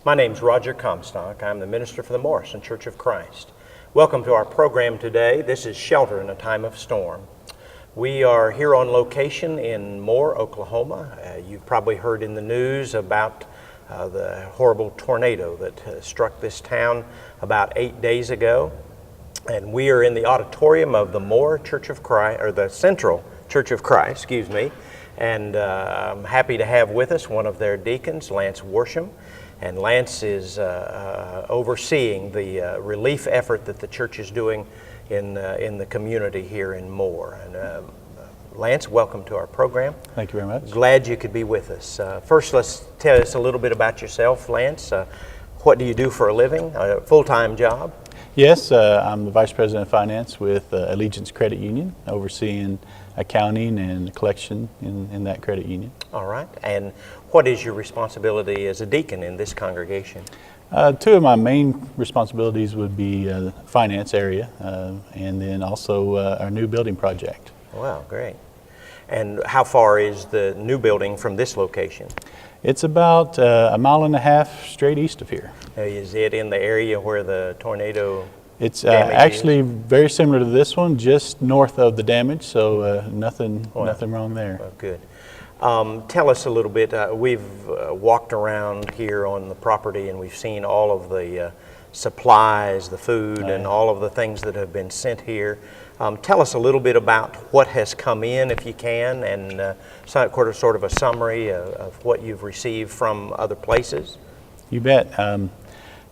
My name's Roger Comstock. I'm the minister for the Morrison Church of Christ. Welcome to our program today. This is Shelter in a Time of Storm. We are here on location in Moore, Oklahoma. You've probably heard in the news about the horrible tornado that struck this town about 8 days ago. And we are in the auditorium of the Moore Church of Christ, or the Central Church of Christ, excuse me. And I'm happy to have with us one of their deacons, Lance Worsham. And Lance is overseeing the relief effort that the church is doing in the community here in Moore. And Lance, welcome to our program. Thank you very much. Glad you could be with us. First, let's tell us a little bit about yourself, Lance. What do you do for a living, a full-time job? Yes, I'm the Vice President of Finance with Allegiance Credit Union, overseeing accounting and collection in that credit union. All right. And what is your responsibility as a deacon in this congregation? Two of my main responsibilities would be the finance area and then also our new building project. Wow, great. And how far is the new building from this location? It's about a mile and a half straight east of here. Is it in the area where the tornado It's actually very similar to this one, just north of the damage, so nothing wrong there. Well, good. Tell us a little bit. We've walked around here on the property and we've seen all of the supplies, the food, and all of the things that have been sent here. Tell us a little bit about what has come in, if you can, and sort of a summary of what you've received from other places. You bet.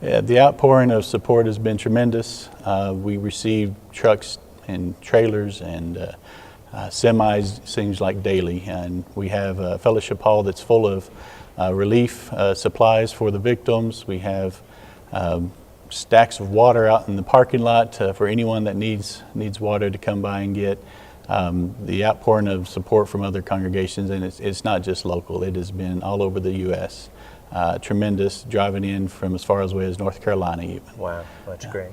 The outpouring of support has been tremendous. We received trucks and trailers and semis, seems like daily. And we have a fellowship hall that's full of relief supplies for the victims. We have stacks of water out in the parking lot for anyone that needs water to come by and get. The outpouring of support from other congregations, and it's not just local, it has been all over the U.S. Tremendous, driving in from as far away as North Carolina even. Wow, that's great.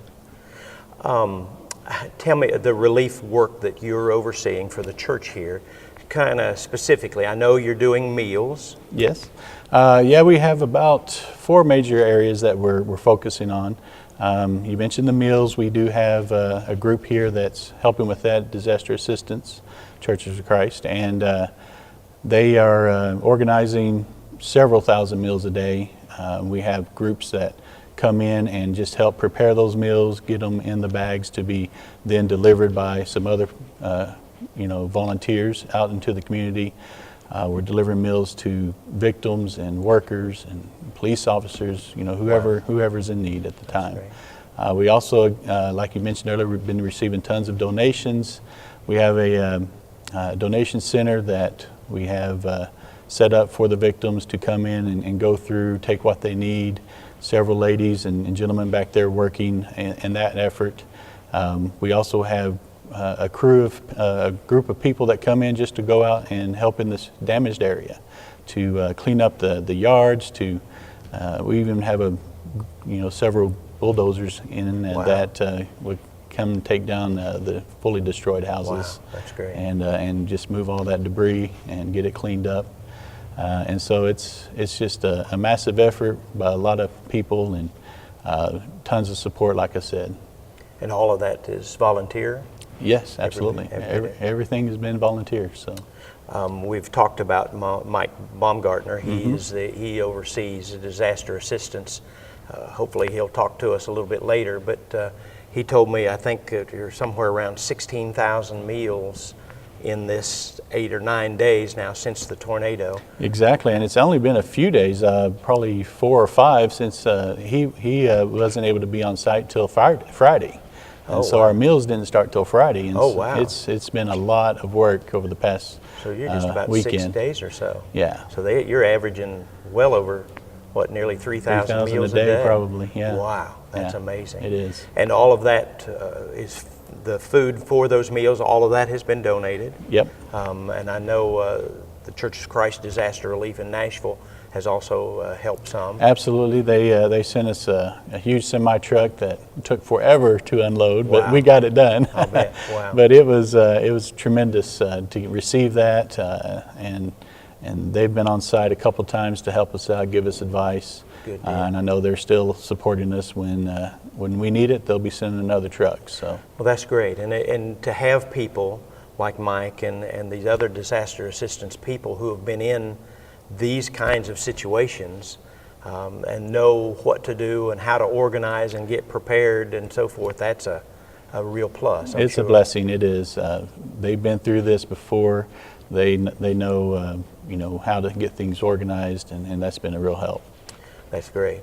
Tell me the relief work that you're overseeing for the church here, kind of specifically. I know you're doing meals. Yes. Yeah, we have about 4 major areas that we're focusing on. You mentioned the meals. We do have a group here that's helping with that, Disaster Assistance, Churches of Christ, and they are organizing several thousand meals a day. We have groups that come in and just help prepare those meals, get them in the bags to be then delivered by some other volunteers out into the community. We're delivering meals to victims and workers and police officers, whoever's in need at the time. We also, like you mentioned earlier, we've been receiving tons of donations. We have a donation center that we have set up for the victims to come in and go through, take what they need. Several ladies and gentlemen back there working in that effort. We also have a group of people that come in just to go out and help in this damaged area, to clean up the yards. We even have several bulldozers in that would come and take down the fully destroyed houses. Wow, that's great. And just move all that debris and get it cleaned up. And so it's just a massive effort by a lot of people and tons of support, like I said. And all of that is volunteer? Yes, absolutely. Everything has been volunteer. So we've talked about Mike Baumgartner. He oversees disaster assistance. Hopefully he'll talk to us a little bit later. But he told me, I think you're somewhere around 16,000 meals in this 8 or 9 days now since the tornado. Exactly, and it's only been a few days, probably 4 or 5, since he wasn't able to be on site till Friday. And so our meals didn't start till Friday. And wow. It's been a lot of work over the past So you're just about weekend. 6 days or so. Yeah. So you're averaging well over, nearly 3,000 meals a day? Probably, yeah. Wow, that's amazing. It is. And all of that is the food for those meals, all of that has been donated. Yep. And I know the Church of Christ Disaster Relief in Nashville has also helped some. Absolutely. They sent us a huge semi-truck that took forever to unload, but Wow. we got it done. I'll bet. Wow. But it was tremendous to receive that, and and they've been on site a couple times to help us out, give us advice. Good deal. And I know they're still supporting us when we need it. They'll be sending another truck. So. Well, that's great, and to have people like Mike and these other disaster assistance people who have been in these kinds of situations and know what to do and how to organize and get prepared and so forth, that's a real plus. I'm It's sure. a blessing. It is. They've been through this before. They know how to get things organized, and that's been a real help. That's great.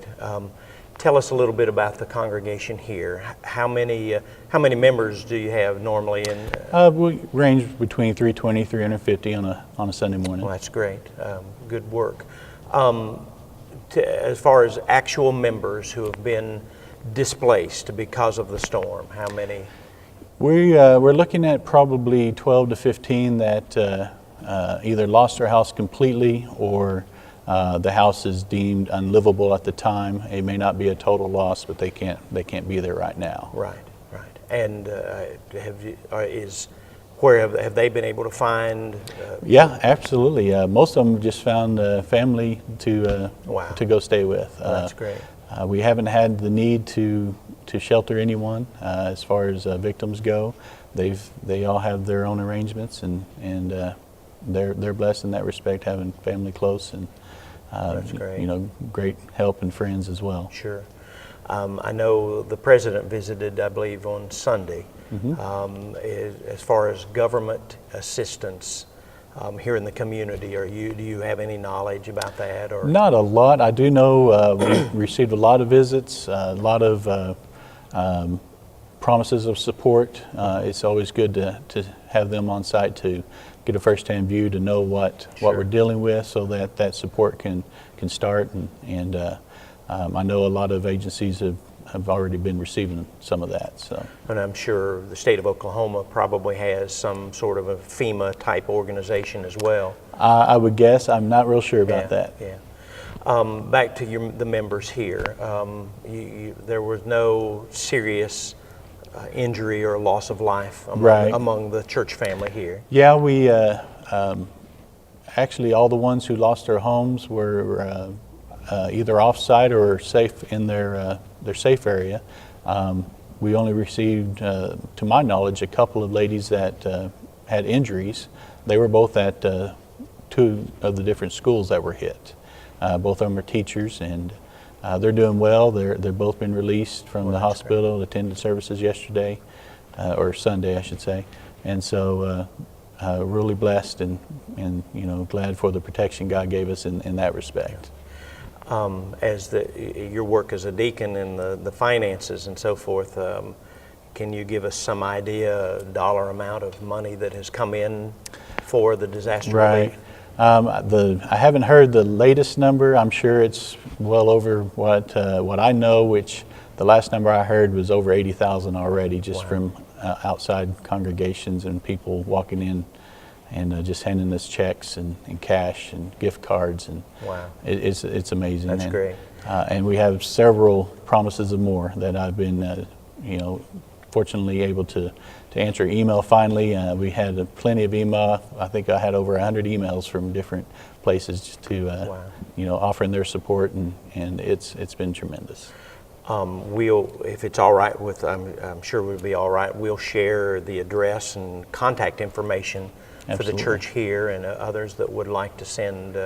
Tell us a little bit about the congregation here. How many members do you have normally? We range between 320, 350 on a Sunday morning. Well, that's great. Good work. As far as actual members who have been displaced because of the storm, how many? We're looking at probably 12 to 15 that either lost their house completely or the house is deemed unlivable at the time. It may not be a total loss, but they can't be there right now. Right. And have they been able to find? Yeah, absolutely. Most of them just found family to go stay with. That's great. We haven't had the need to shelter anyone as far as victims go. They all have their own arrangements, and they're blessed in that respect, having family close, and That's great. Great help and friends as well. Sure. I know the president visited, I believe, on Sunday. As far as government assistance here in the community, do you have any knowledge about that? Or Not a lot. I do know we received a lot of visits, a lot of promises of support. It's always good to have them on site to get a first-hand view, to know what we're dealing with, so that support can start. And I know a lot of agencies have already been receiving some of that. So. And I'm sure the state of Oklahoma probably has some sort of a FEMA type organization as well. I would guess. I'm not real sure about that. Yeah. Back to the members here. There was no serious injury or loss of life among the church family here. Yeah, we actually all the ones who lost their homes were either off-site or safe in their safe area. We only received, to my knowledge, a couple of ladies that had injuries. They were both at two of the different schools that were hit. Both of them are teachers, and they're doing well. They've both been released from the hospital, attended services yesterday, or Sunday, I should say. And so really blessed and glad for the protection God gave us in that respect. As your work as a deacon and the finances and so forth, can you give us some idea, dollar amount of money that has come in for the disaster relief? I haven't heard the latest number. I'm sure it's well over what I know, which the last number I heard was over 80,000 already, just from outside congregations and people walking in and just handing us checks and cash and gift cards, and it's amazing. That's great. And we have several promises of more that I've been fortunately able to answer email finally. We had plenty of email. I think I had over 100 emails from different places to offering their support, and it's been tremendous. If it's all right with, I'm sure we'll be all right, we'll share the address and contact information for the church here and others that would like to send.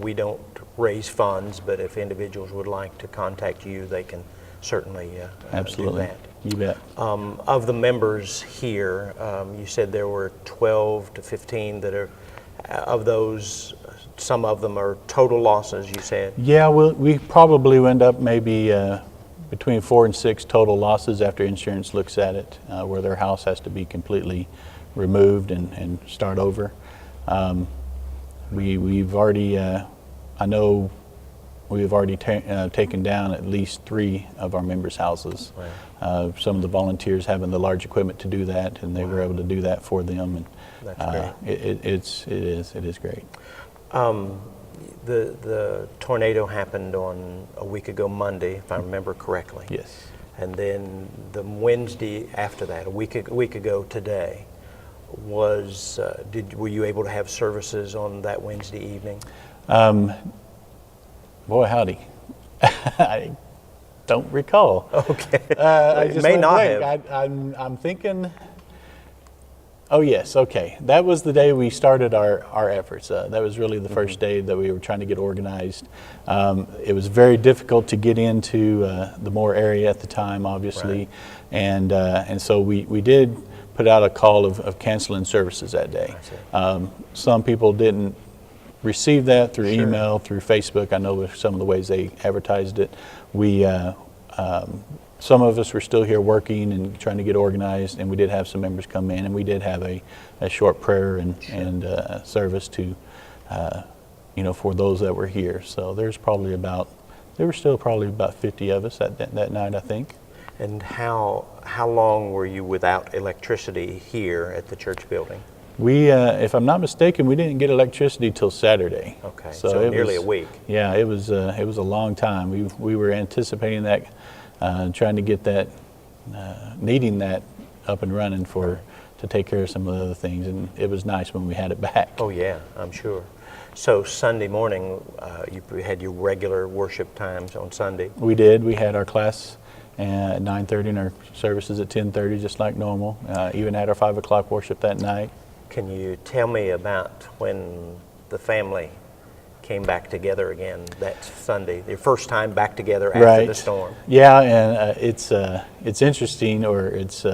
We don't raise funds, but if individuals would like to contact you, they can certainly do that. You bet. Of the members here, you said there were 12 to 15 that are, of those, some of them are total losses, you said? Yeah, we probably end up maybe between 4 and 6 total losses after insurance looks at it, where their house has to be completely removed and start over. We've already, I know we've already taken down at least 3 of our members' houses. Wow. Some of the volunteers having the large equipment to do that, and they were able to do that for them. And that's great. It is great. The tornado happened on a week ago Monday, if I remember correctly. Yes. And then the Wednesday after that, a week ago today, were you able to have services on that Wednesday evening? Boy, howdy. I don't recall. Okay. I You just may went not blank. have. I'm thinking. Oh yes, okay. That was the day we started our efforts. That was really the first day that we were trying to get organized. It was very difficult to get into the Moore area at the time, obviously, Right. and so we did put out a call of canceling services that day. Some people didn't receive that through Sure. email, through Facebook. I know with some of the ways they advertised it. Some of us were still here working and trying to get organized, and we did have some members come in, and we did have a short prayer and service to, for those that were here. So there were still probably about 50 of us that night, I think. And how long were you without electricity here at the church building? We, if I'm not mistaken, we didn't get electricity till Saturday. Okay, so nearly a week. Yeah, it was a long time. We were anticipating that, trying to get that, needing that up and running to take care of some of the other things, and it was nice when we had it back. Oh yeah, I'm sure. So Sunday morning, you had your regular worship times on Sunday? We did. We had our class at 9:30 and our services at 10:30, just like normal. Even had our 5 o'clock worship that night. Can you tell me about when the family came back together again that Sunday, their first time back together after the storm? Yeah, and it's interesting, or it's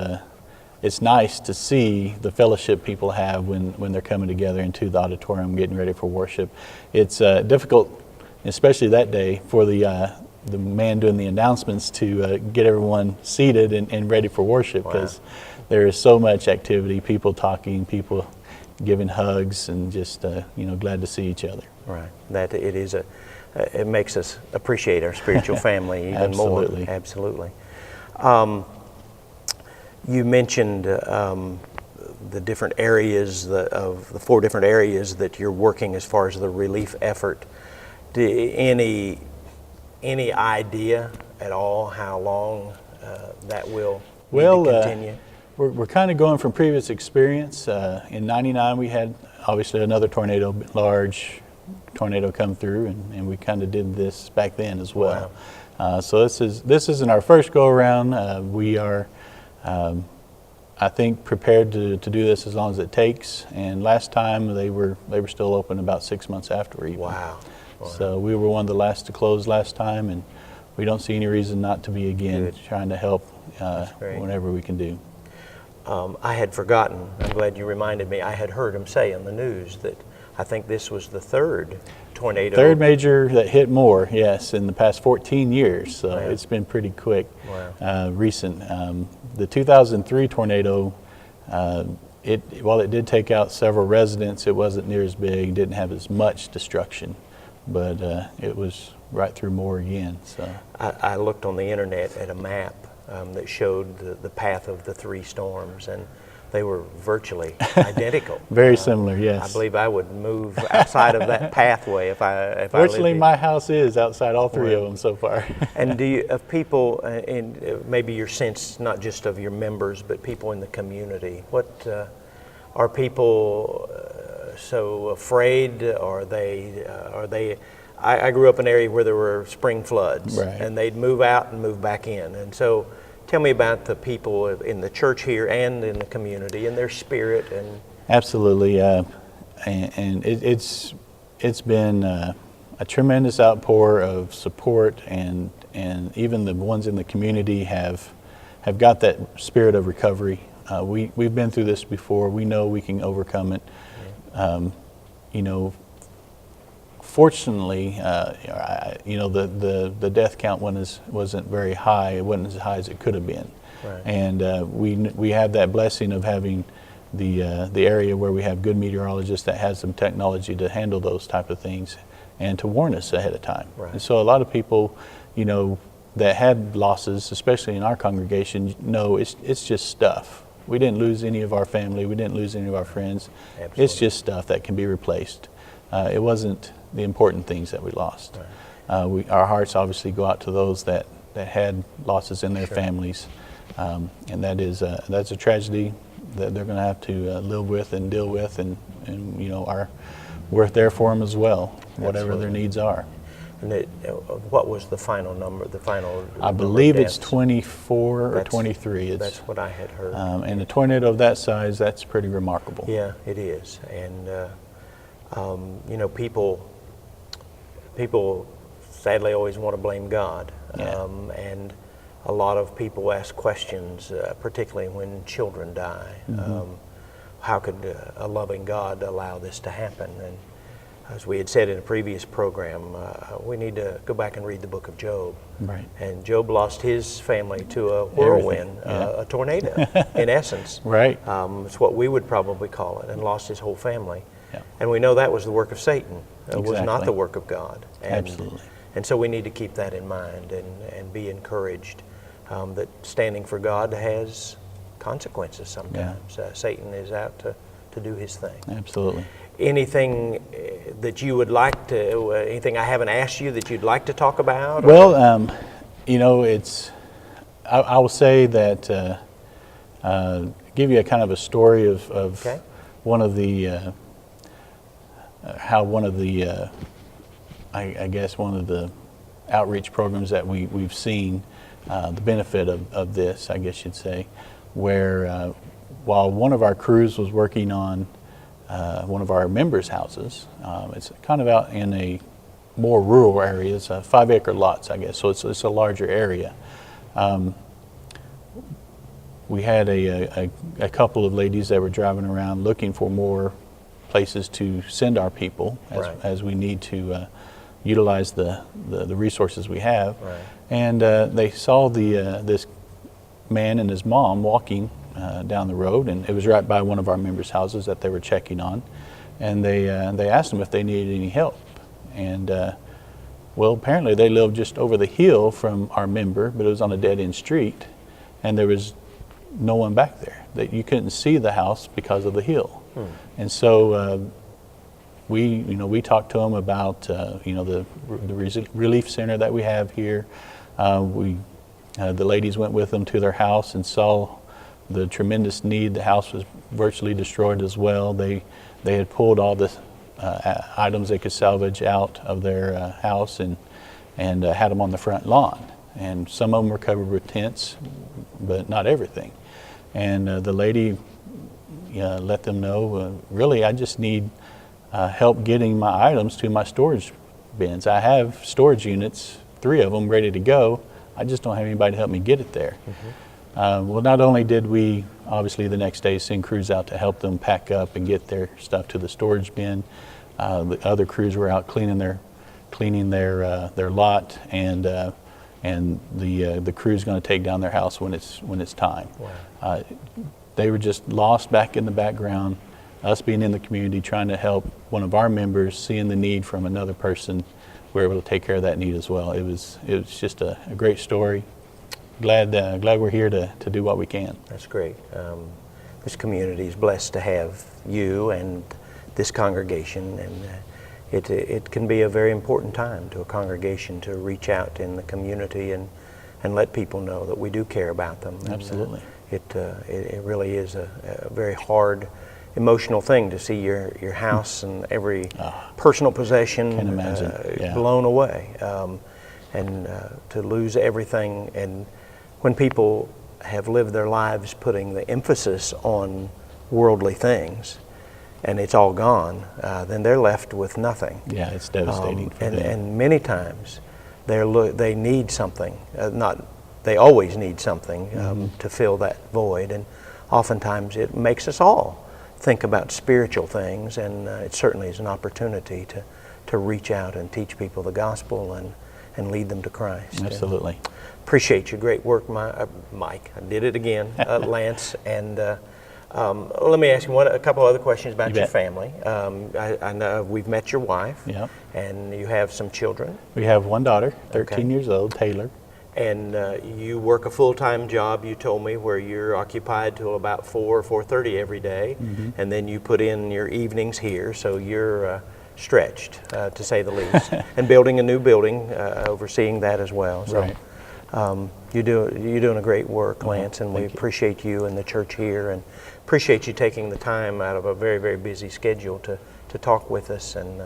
nice to see the fellowship people have when they're coming together into the auditorium getting ready for worship. It's difficult, especially that day, for the man doing the announcements to get everyone seated and ready for worship, because there is so much activity, people talking, people giving hugs, and just glad to see each other. Right. That it makes us appreciate our spiritual family even Absolutely. more. Absolutely. You mentioned the different areas of the 4 different areas that you're working as far as the relief effort. Any idea at all how long that will need to continue? We're kind of going from previous experience. In '99, we had obviously another large tornado come through, and we kind of did this back then as well. Wow. So this isn't our first go around. We are, I think, prepared to do this as long as it takes. And last time they were still open about 6 months after even. Wow. So we were one of the last to close last time, and we don't see any reason not to be again. Good. Trying to help whenever we can do. I had forgotten. I'm glad you reminded me. I had heard him say on the news that I think this was the third tornado. Third major that hit Moore, yes, in the past 14 years. So it's been pretty quick, recent. The 2003 tornado, while it did take out several residents, it wasn't near as big, didn't have as much destruction, but it was right through Moore again. So I looked on the internet at a map that showed the path of the 3 storms, and they were virtually identical. Very similar, yes. I believe I would move outside of that pathway if I Fortunately, lived my house is outside all 3 of them so far. And do you, of people, and maybe your sense not just of your members, but people in the community, what are people so afraid? Are they? I grew up in an area where there were spring floods, and they'd move out and move back in, and so. Tell me about the people in the church here and in the community and their spirit. And absolutely, and it's been a tremendous outpour of support, and even the ones in the community have got that spirit of recovery. We've been through this before. We know we can overcome it. Fortunately, the death count wasn't very high. It wasn't as high as it could have been, and we have that blessing of having the area where we have good meteorologists that has some technology to handle those type of things and to warn us ahead of time. And so a lot of people, that had losses, especially in our congregation, know it's just stuff. We didn't lose any of our family. We didn't lose any of our friends. Absolutely. It's just stuff that can be replaced. It wasn't the important things that we lost. Our hearts obviously go out to those that had losses in their families, and that's a tragedy that they're going to have to live with and deal with, and you know, we're there for them as well, whatever Absolutely. their needs are. And what was the final number? The final? I believe it's deaths? 24 or 23. That's what I had heard. And a tornado of that size, that's pretty remarkable. Yeah, it is. And you know, people sadly always want to blame God. Yeah. And a lot of people ask questions, particularly when children die. How could a loving God allow this to happen? And as we had said in a previous program, we need to go back and read the book of Job. Right. And Job lost his family to a whirlwind, a tornado, in essence. Right. It's what we would probably call it, and lost his whole family. Yeah. And we know that was the work of Satan. It was not Exactly. the work of God. And, Absolutely. And so we need to keep that in mind and be encouraged that standing for God has consequences sometimes. Satan is out to do his thing. Absolutely. Anything that you would like to, anything I haven't asked you that you'd like to talk about? Well, you know, I will say that, give you a kind of a story of Okay. one of the, how one of the, I guess one of the outreach programs that we've seen, the benefit of this, I guess you'd say, where while one of our crews was working on one of our members' houses, it's kind of out in a more rural areas, 5-acre lots, I guess, so it's a larger area. We had a couple of ladies that were driving around looking for more places to send our people as we need to utilize the resources we have. Right. And they saw this man and his mom walking down the road, and it was right by one of our members' houses that they were checking on. And they asked them if they needed any help. And well, apparently they lived just over the hill from our member, but it was on a dead-end street, and there was no one back there. That you couldn't see the house because of the hill. And so we talked to them about the relief center that we have here. The ladies went with them to their house and saw the tremendous need. The house was virtually destroyed as well. They had pulled all the items they could salvage out of their house and had them on the front lawn. And some of them were covered with tents, but not everything. And the lady let them know, really, I just need help getting my items to my storage bins. I have storage units, 3 of them ready to go. I just don't have anybody to help me get it there. Well, not only did we, obviously the next day, send crews out to help them pack up and get their stuff to the storage bin, the other crews were out cleaning their lot, and the crew's going to take down their house when it's time. Wow. They were just lost back in the background. Us being in the community, trying to help one of our members, seeing the need from another person, we were able to take care of that need as well. It was just a great story. Glad we're here to do what we can. That's great. This community is blessed to have you and this congregation, and it can be a very important time to a congregation to reach out in the community and let people know that we do care about them. Absolutely. It really is a very hard, emotional thing to see your house and every personal possession Can imagine. Yeah. blown away, and to lose everything. And when people have lived their lives putting the emphasis on worldly things, and it's all gone, then they're left with nothing. Yeah, it's devastating. for them. And many times they need something. They always need something to fill that void, and oftentimes it makes us all think about spiritual things, and it certainly is an opportunity to reach out and teach people the gospel and lead them to Christ. Absolutely. And appreciate your great work, Mike. I did it again, Lance. And let me ask you a couple other questions about You your bet. family. I know we've met your wife, Yep. and you have some children. We have one daughter, 13 Okay. years old, Taylor. And you work a full-time job, you told me, where you're occupied till about 4 or 4:30 every day, and then you put in your evenings here, so you're stretched, to say the least. And building a new building, overseeing that as well. So Right. You're doing a great work, Lance, and we appreciate you and the church here, and appreciate you taking the time out of a very, very busy schedule to talk with us, and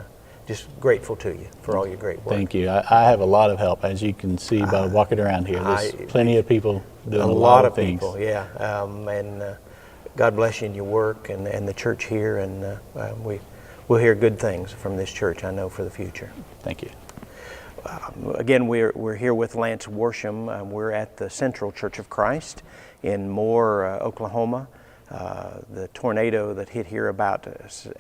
just grateful to you for all your great work. Thank you. I have a lot of help, as you can see by walking around here. There's plenty of people doing a lot of things. People, yeah. And God bless you in your work and the church here, and we'll hear good things from this church, I know, for the future. Thank you. Again, we're here with Lance Worsham. We're at the Central Church of Christ in Moore, Oklahoma. The tornado that hit here about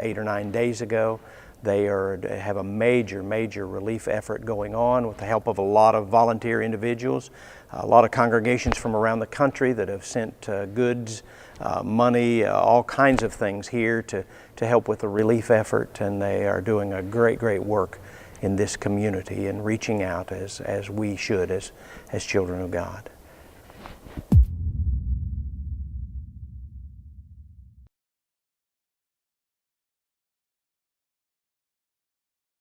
8 or 9 days ago, they have a major relief effort going on with the help of a lot of volunteer individuals, a lot of congregations from around the country that have sent goods, money, all kinds of things here to help with the relief effort, and they are doing a great work in this community and reaching out as we should as children of God.